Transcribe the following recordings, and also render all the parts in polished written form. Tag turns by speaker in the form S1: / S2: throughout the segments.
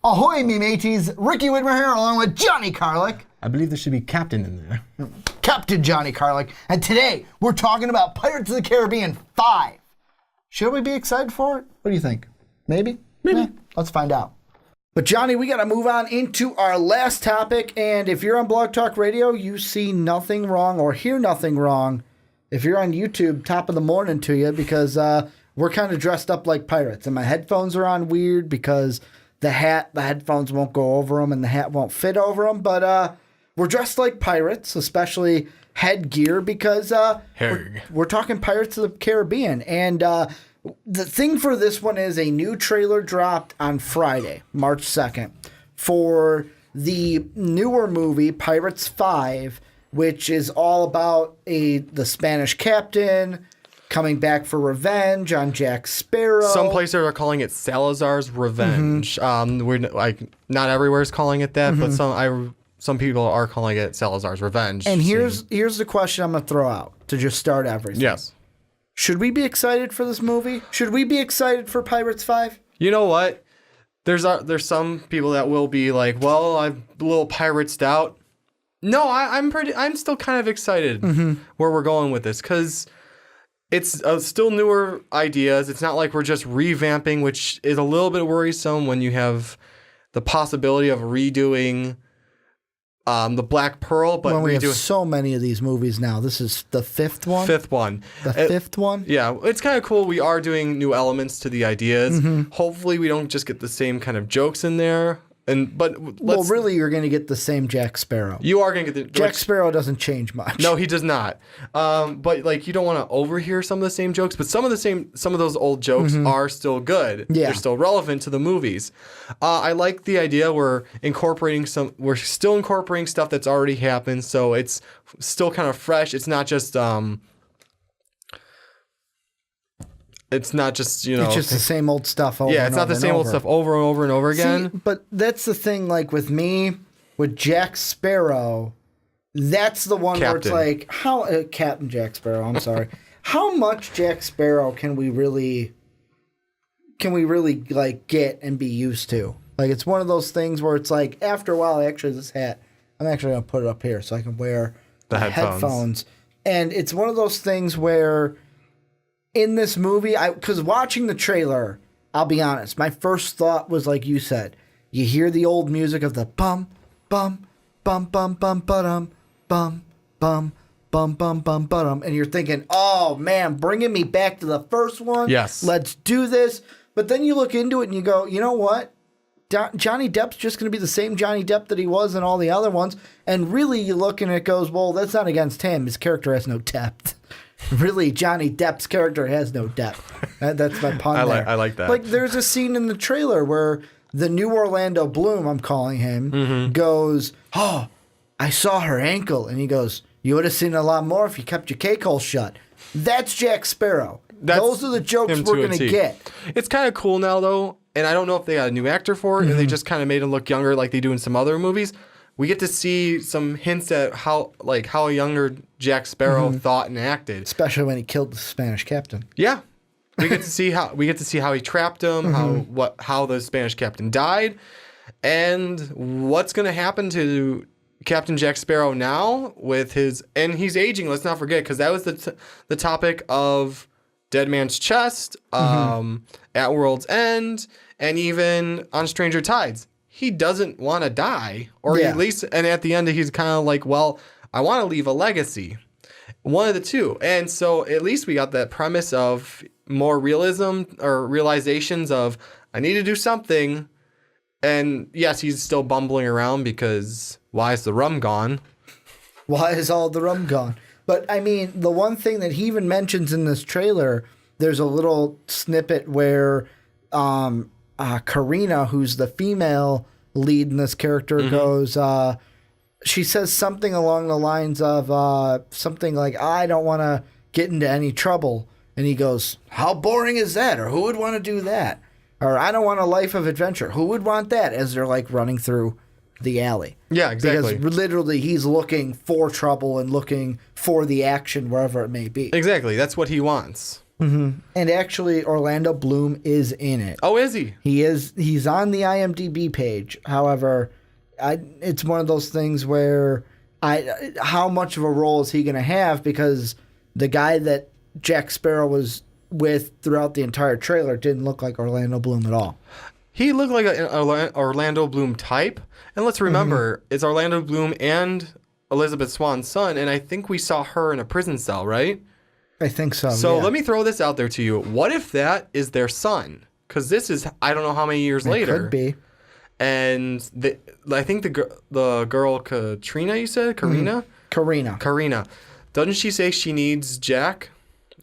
S1: Ahoy, me mateys! Ricky Widmer here, along with Johnny Karlic.
S2: I believe there should be Captain in there.
S1: Captain Johnny Karlic. And today, we're talking about Pirates of the Caribbean 5. Should we be excited for it? What do you think? Maybe?
S2: Maybe.
S1: Let's find out. But Johnny, we got to move on into our last topic. And if you're on Blog Talk Radio, you see nothing wrong or hear nothing wrong. If you're on YouTube, top of the morning to you, because we're kind of dressed up like pirates. And my headphones are on weird because the headphones won't go over them and the hat won't fit over them. But we're dressed like pirates, especially headgear, because we're talking Pirates of the Caribbean. And the thing for this one is a new trailer dropped on Friday, March 2nd, for the newer movie, Pirates 5, which is all about the Spanish captain coming back for revenge on Jack Sparrow.
S3: Some places are calling it Salazar's Revenge. We're not everywhere is calling it that, but some people are calling it Salazar's Revenge.
S1: And here's the question I'm going to throw out to just start everything.
S3: Yes.
S1: Should we be excited for this movie? Should we be excited for Pirates 5?
S3: You know what? There's some people that will be like, well, I'm a little pirates out. No, I'm still kind of excited where we're going with this, because it's still newer ideas. It's not like we're just revamping, which is a little bit worrisome when you have the possibility of redoing the Black Pearl. But
S1: when we have so many of these movies now. This is the fifth one?
S3: Fifth one.
S1: Fifth one?
S3: Yeah, it's kind of cool. We are doing new elements to the ideas. Hopefully we don't just get the same kind of jokes in there. Well,
S1: really, you're going to get the same Jack Sparrow.
S3: You are going to get
S1: Jack Sparrow doesn't change much.
S3: No, he does not. But like, you don't want to overhear some of the same jokes. But some of those old jokes are still good.
S1: Yeah.
S3: They're still relevant to the movies. I like the idea we're still incorporating stuff that's already happened, so it's still kind of fresh. It's not just It's just
S1: the same old stuff over
S3: it's not the same old stuff over and over and over again.
S1: See, but that's the thing, like with me, with Jack Sparrow, that's the one where it's like, how Captain Jack Sparrow, I'm sorry. How much Jack Sparrow can we really like get and be used to? Like, it's one of those things where it's like, after a while, this hat, I'm actually going to put it up here so I can wear
S3: the headphones.
S1: And it's one of those things where in this movie, because watching the trailer, I'll be honest, my first thought was like you said. You hear the old music of the bum, bum, bum, bum, bum, ba-dum, bum, bum, bum, bum, bum, ba-dum, and you're thinking, oh man, bringing me back to the first one.
S3: Yes.
S1: Let's do this. But then you look into it and you go, you know what? Johnny Depp's just going to be the same Johnny Depp that he was in all the other ones. And really, you look and it goes, well, that's not against him. His character has no depth. Really, Johnny Depp's character has no depth. That's my pun there.
S3: I like that.
S1: Like, there's a scene in the trailer where the new Orlando Bloom, I'm calling him, goes, oh, I saw her ankle. And he goes, you would have seen a lot more if you kept your cake hole shut. That's Jack Sparrow. Those are the jokes we're going to get.
S3: It's kind of cool now, though, and I don't know if they got a new actor for it, and they just kind of made him look younger like they do in some other movies. We get to see some hints at how a younger Jack Sparrow thought and acted,
S1: especially when he killed the Spanish captain.
S3: Yeah, we get to see how he trapped him, how the Spanish captain died, and what's going to happen to Captain Jack Sparrow now with and he's aging. Let's not forget, because that was the topic of Dead Man's Chest, at World's End, and even on Stranger Tides. He doesn't want to die, or at least, and at the end, he's kind of like, well, I want to leave a legacy. One of the two. And so at least we got that premise of more realism or realizations of, I need to do something. And yes, he's still bumbling around because why is the rum gone?
S1: Why is all the rum gone? But I mean, the one thing that he even mentions in this trailer, there's a little snippet where Karina, who's the female lead in this character, goes, she says something along the lines of something like, I don't want to get into any trouble. And he goes, how boring is that? Or who would want to do that? Or I don't want a life of adventure. Who would want that? As they're like running through the alley.
S3: Yeah, exactly.
S1: Because literally he's looking for trouble and looking for the action wherever it may be.
S3: Exactly. That's what he wants.
S1: And actually, Orlando Bloom is in it.
S3: Oh, is he?
S1: He's on the IMDb page. However, it's one of those things where how much of a role is he going to have? Because the guy that Jack Sparrow was with throughout the entire trailer didn't look like Orlando Bloom at all.
S3: He looked like an Orlando Bloom type. And let's remember, it's Orlando Bloom and Elizabeth Swann's son, and I think we saw her in a prison cell, right?
S1: I think so.
S3: So
S1: yeah.
S3: let me throw this out there to you. What if that is their son? Because this is, I don't know how many years later.
S1: Could be.
S3: And I think the girl Katrina, you said? Karina? Karina. Doesn't she say she needs Jack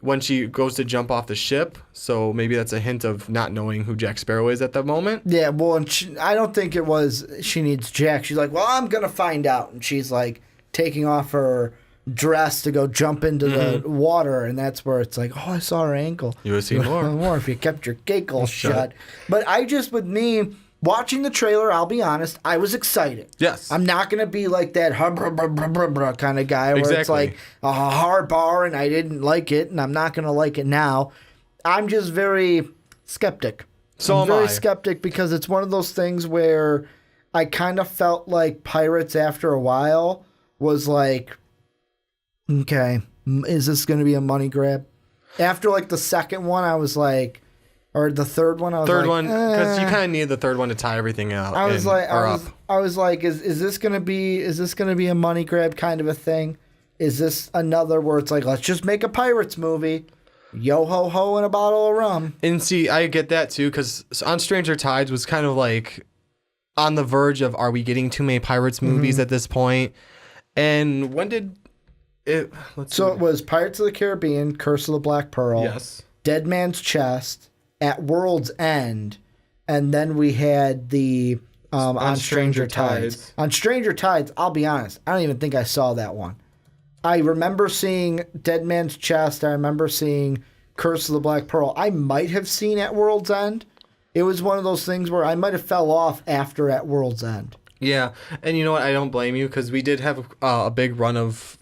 S3: when she goes to jump off the ship? So maybe that's a hint of not knowing who Jack Sparrow is at that moment.
S1: Yeah, well, and I don't think it was she needs Jack. She's like, well, I'm going to find out. And she's like taking off her dress to go jump into the water. And that's where it's like, oh, I saw her ankle.
S3: You would see more.
S1: More if you kept your giggle shut. But with me, watching the trailer, I'll be honest, I was excited.
S3: Yes.
S1: I'm not going to be like that kind of guy where it's like a hard bar and I didn't like it and I'm not going to like it now. I'm just very skeptic. I'm very skeptic because it's one of those things where I kind of felt like Pirates after a while was like, okay, is this going to be a money grab? After like the second one, I was like, or the third one, I was
S3: third
S1: like,
S3: one, because you kind of need the third one to tie everything out.
S1: I was like, is this gonna be a money grab kind of a thing? Is this another where it's like, let's just make a Pirates movie, yo ho ho and a bottle of rum?
S3: And see, I get that too, because On Stranger Tides was kind of like on the verge of, are we getting too many Pirates movies at this point? And when did it?
S1: It was Pirates of the Caribbean, Curse of the Black Pearl,
S3: yes,
S1: Dead Man's Chest, At World's End, and then we had the On Stranger Tides. On Stranger Tides, I'll be honest, I don't even think I saw that one. I remember seeing Dead Man's Chest. I remember seeing Curse of the Black Pearl. I might have seen At World's End. It was one of those things where I might have fell off after At World's End.
S3: Yeah, and you know what? I don't blame you because we did have a big run of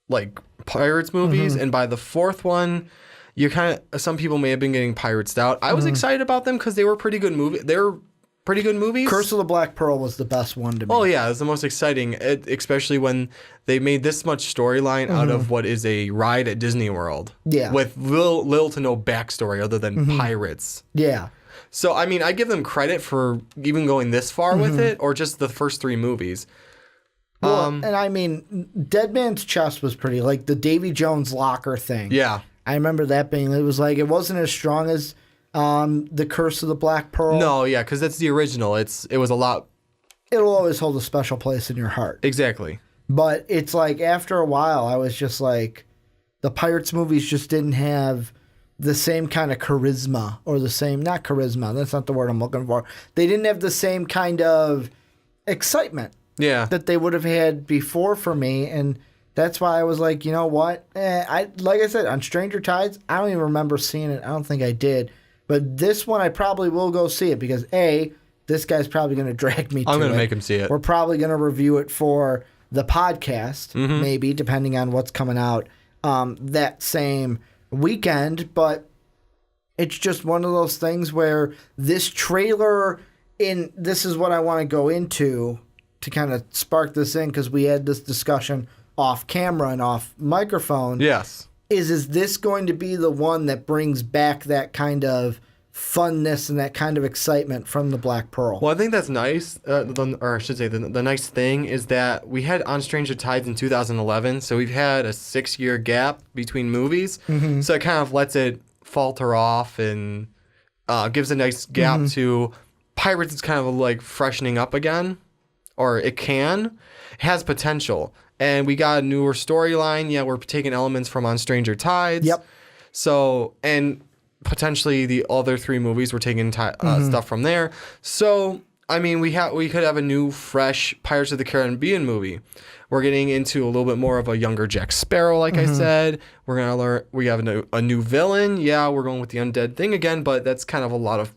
S3: like Pirates movies, and by the fourth one, you some people may have been getting Pirates out. I was excited about them because they were pretty good movies. They were pretty good movies.
S1: Curse of the Black Pearl was the best one to me.
S3: Oh yeah, it was the most exciting, especially when they made this much storyline out of what is a ride at Disney World.
S1: Yeah,
S3: with little to no backstory other than pirates.
S1: Yeah.
S3: So I mean, I give them credit for even going this far with it, or just the first three movies.
S1: Well, and I mean, Dead Man's Chest was pretty, like the Davy Jones locker thing.
S3: Yeah.
S1: I remember that being, it was like, it wasn't as strong as the Curse of the Black Pearl.
S3: No, yeah, because that's the original. It was a lot.
S1: It'll always hold a special place in your heart.
S3: Exactly.
S1: But it's like, after a while, I was just like, the Pirates movies just didn't have the same kind of charisma, or the same, not charisma, that's not the word I'm looking for. They didn't have the same kind of excitement.
S3: Yeah.
S1: That they would have had before for me, and that's why I was like, you know what? Like I said, on Stranger Tides, I don't even remember seeing it. I don't think I did. But this one, I probably will go see it because, A, this guy's probably going to drag me to it.
S3: I'm going to make him see it.
S1: We're probably going to review it for the podcast, maybe, depending on what's coming out that same weekend. But it's just one of those things where this trailer, this is what I want to go into to kind of spark this in, because we had this discussion off camera and off microphone.
S3: Yes.
S1: Is this going to be the one that brings back that kind of funness and that kind of excitement from the Black Pearl?
S3: Well, I think that's nice. Or I should say, the nice thing is that we had On Stranger Tides in 2011, so we've had a 6-year gap between movies. So it kind of lets it falter off and gives a nice gap to Pirates. It's kind of like freshening up again. Or it has potential. And we got a newer storyline. Yeah, we're taking elements from On Stranger Tides.
S1: Yep.
S3: So, and potentially the other 3 movies, we're taking stuff from there. So, I mean, we could have a new, fresh Pirates of the Caribbean movie. We're getting into a little bit more of a younger Jack Sparrow, like I said. We're gonna learn. We have a new villain. Yeah, we're going with the undead thing again, but that's kind of a lot of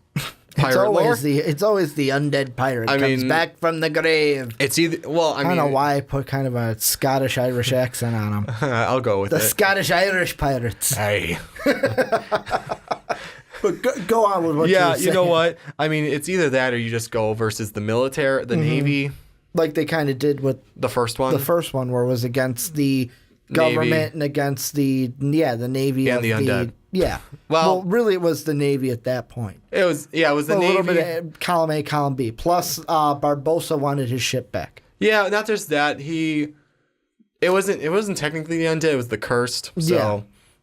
S3: pirate lore.
S1: It's always the undead pirate comes back from the grave.
S3: It's either I
S1: don't know why I put kind of a Scottish Irish accent on him.
S3: I'll go with
S1: the
S3: it.
S1: Scottish Irish pirates.
S3: Hey.
S1: But go on with what
S3: yeah,
S1: you're saying.
S3: you know what? I mean, it's either that or you just go versus the military, the Navy.
S1: Like they kind of did with
S3: the first one.
S1: The first one where it was against the government
S3: Navy.
S1: And against the Navy
S3: and the undead.
S1: Yeah.
S3: Well,
S1: really it was the Navy at that point.
S3: It was the Navy.
S1: A little bit of column A, column B. Plus Barbossa wanted his ship back.
S3: Yeah, not just that. It wasn't technically the undead, it was the cursed. So
S1: yeah.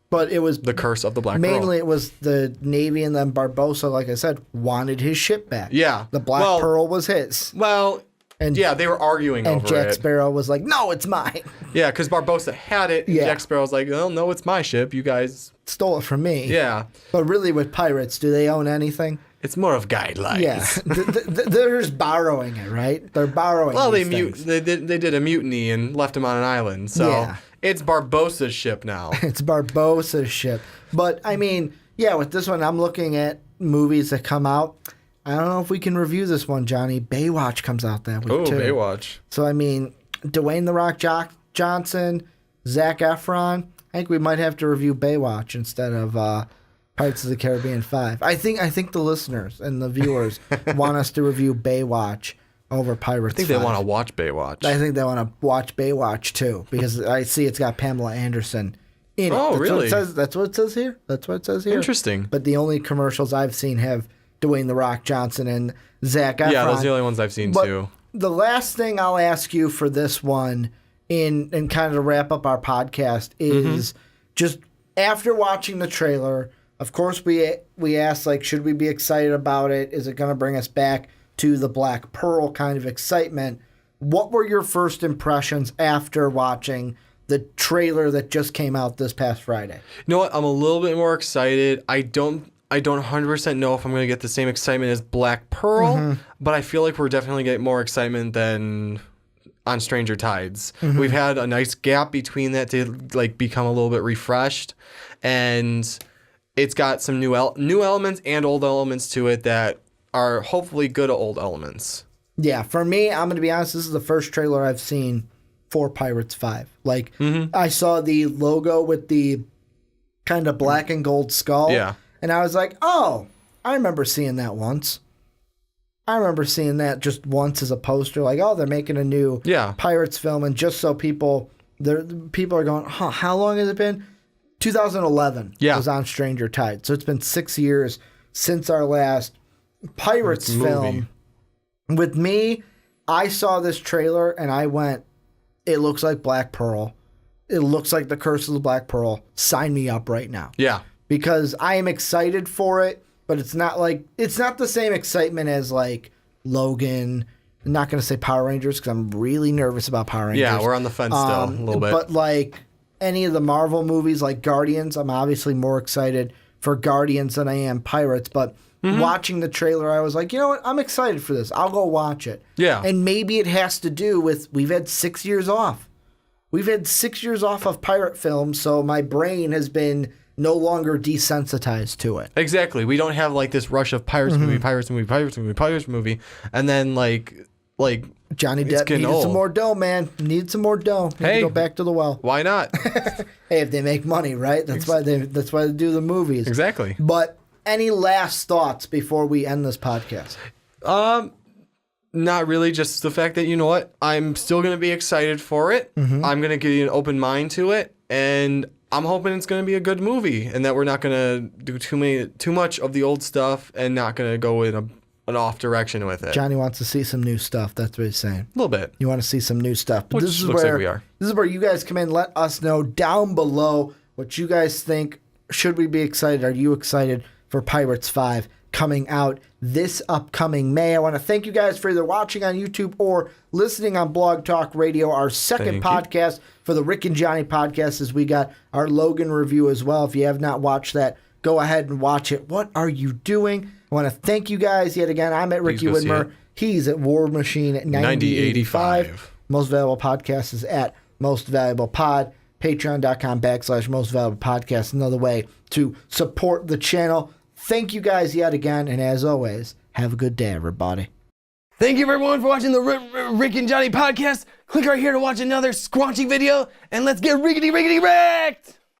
S1: But it was
S3: the curse of the Black Pearl.
S1: Mainly it was the Navy, and then Barbossa, like I said, wanted his ship back.
S3: Yeah.
S1: The Black Pearl was his.
S3: Well, they were arguing over it.
S1: And Jack Sparrow was like, no, it's mine.
S3: Yeah, because Barbossa had it, and Jack Sparrow was like, oh, no, it's my ship. You guys
S1: stole it from me.
S3: Yeah.
S1: But really with pirates, do they own anything?
S3: It's more of guidelines.
S1: Yeah. They're just borrowing it, right? They're borrowing
S3: they did a mutiny and left him on an island. So it's Barbossa's ship now.
S1: It's Barbossa's ship. But, I mean, with this one, I'm looking at movies that come out. I don't know if we can review this one, Johnny. Baywatch comes out that week, too.
S3: Oh, Baywatch.
S1: So, I mean, Dwayne "The Rock" Johnson, Zac Efron. I think we might have to review Baywatch instead of Pirates of the Caribbean 5. I think the listeners and the viewers want us to review Baywatch over Pirates 5.
S3: I think they want to watch Baywatch.
S1: I think they want to watch Baywatch, too, because I see it's got Pamela Anderson in it.
S3: Oh, really?
S1: That's what it says here.
S3: Interesting.
S1: But the only commercials I've seen have Dwayne "The Rock" Johnson and Zac Efron.
S3: Yeah, those are the only ones I've seen, too.
S1: The last thing I'll ask you for this one, and kind of to wrap up our podcast, is just after watching the trailer, of course we asked, like, should we be excited about it? Is it going to bring us back to the Black Pearl kind of excitement? What were your first impressions after watching the trailer that just came out this past Friday?
S3: You know what? I'm a little bit more excited. I don't 100% know if I'm going to get the same excitement as Black Pearl, but I feel like we're definitely getting more excitement than on Stranger Tides. We've had a nice gap between that to like become a little bit refreshed, and it's got some new elements and old elements to it that are hopefully good old elements.
S1: Yeah, for me, I'm going to be honest, this is the first trailer I've seen for Pirates 5. Like, I saw the logo with the kind of black and gold skull.
S3: Yeah.
S1: And I was like, oh, I remember seeing that once. I remember seeing that just once as a poster. Like, oh, they're making a new Pirates film. And just so people are going, how long has it been? 2011 was on Stranger Tides. So it's been 6 years since our last Pirates film. With me, I saw this trailer and I went, it looks like Black Pearl. It looks like the Curse of the Black Pearl. Sign me up right now.
S3: Yeah.
S1: Because I am excited for it, but it's not the same excitement as like Logan. I'm not going to say Power Rangers because I'm really nervous about Power Rangers.
S3: Yeah, we're on the fence still a little bit.
S1: But like any of the Marvel movies like Guardians, I'm obviously more excited for Guardians than I am Pirates. But watching the trailer, I was like, you know what? I'm excited for this. I'll go watch it.
S3: Yeah.
S1: And maybe it has to do with we've had 6 years off. We've had 6 years off of pirate films, so my brain has been no longer desensitized to it.
S3: Exactly. We don't have like this rush of Pirates movie, and then like
S1: Johnny Depp needed some more dough, man. Need some more dough. Need to go back to the well.
S3: Why not?
S1: Hey, if they make money, right? That's why they do the movies.
S3: Exactly.
S1: But any last thoughts before we end this podcast?
S3: Not really. Just the fact that, you know what, I'm still going to be excited for it. I'm going to give you an open mind to it, and I'm hoping it's going to be a good movie, and that we're not going to do too much of the old stuff, and not going to go in an off direction with it.
S1: Johnny wants to see some new stuff. That's what he's saying.
S3: A little bit.
S1: You want to see some new stuff. But
S3: Which looks like we are.
S1: This is where you guys come in. Let us know down below what you guys think. Should we be excited? Are you excited for Pirates 5 coming out this upcoming May? I want to thank you guys for either watching on YouTube or listening on Blog Talk Radio, our second podcast for the Rick and Johnny podcast, as we got our Logan review as well. If you have not watched that, go ahead and watch it. What are you doing? I want to thank you guys yet again. I'm at Ricky Widmer. He's at War Machine at 9085. Most Valuable Podcast is at Most Valuable Pod. Patreon.com/Most Valuable Podcast. Another way to support the channel. Thank you guys yet again, and as always, have a good day, everybody.
S4: Thank you everyone for watching the Rick and Johnny podcast. Click right here to watch another squanchy video, and let's get riggedy wrecked!